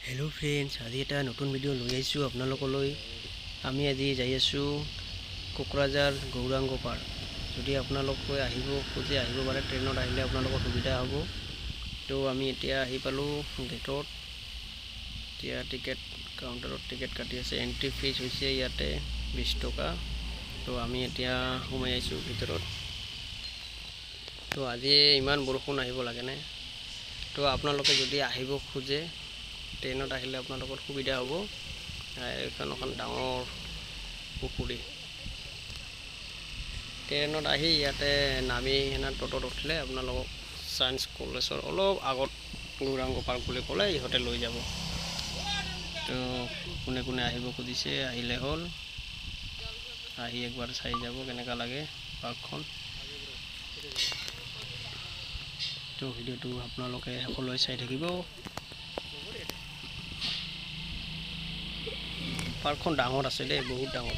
Hello' friends, আজি এটা নতুন ভিডিঅ' লৈ আহিছোঁ আপোনালোকলৈ। আমি আজি যাই আছোঁ কোকৰাঝাৰ গৌৰাংগ পাৰ্ক। যদি আপোনালোকে আহিব খোজে আহিব পাৰে, ট্ৰেইনত আহিলে আপোনালোকৰ সুবিধা হ'ব। তো আমি এতিয়া আহি পালোঁ গেটত। এতিয়া টিকেট কাউণ্টাৰত টিকেট কাটি আছে। এণ্ট্ৰি ফিজ হৈছে ইয়াতে 20 টকা। তো আমি এতিয়া সোমাই আহিছোঁ ভিতৰত। তো আজি ইমান বৰষুণ আহিব লাগেনে? তো আপোনালোকে যদি আহিব খোজে ট্ৰেইনত আহিলে আপোনালোকৰ সুবিধা হ'ব। এইখন এখন ডাঙৰ পুখুৰী। ট্ৰেইনত আহি ইয়াতে নামি সেনা ট'টত উঠিলে আপোনালোকক ছায়েন্স কলেজৰ অলপ আগত গৌৰাংগ পাৰ্ক বুলি ক'লে ইহঁতে লৈ যাব। তো কোনে কোনে আহিব খুজিছে আহিলে হ'ল, আহি একবাৰ চাই যাব কেনেকুৱা লাগে পাৰ্কখন। তো ভিডিঅ'টো আপোনালোকে সকলোৱে চাই থাকিব। পাৰ্কখন ডাঙৰ আছে দেই, বহুত ডাঙৰ।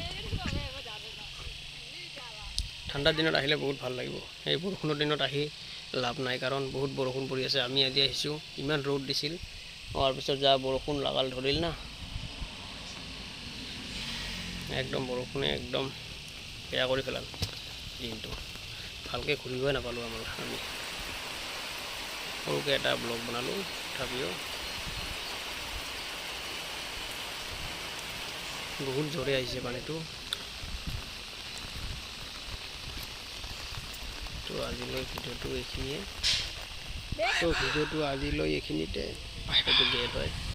ঠাণ্ডাৰ দিনত আহিলে বহুত ভাল লাগিব। এই বৰষুণৰ দিনত আহি লাভ নাই, কাৰণ বহুত বৰষুণ পৰি আছে। আমি আজি আহিছোঁ, ইমান ৰ'দ দিছিল, হোৱাৰ পিছত যা বৰষুণ লাগাল ধৰিল না, একদম বৰষুণে একদম বেয়া কৰি পেলাল দিনটো। ভালকৈ ঘূৰিবই নাপালোঁ আমি সৰুকৈ এটা ব্লগ বনালোঁ। তথাপিও বহুত জোৰে আহিছে পানীটো। তো আজিলৈ ভিডিঅ'টো এইখিনিয়ে। তো ভিডিঅ'টো আজিলৈ এইখিনিতে। গেট হয়।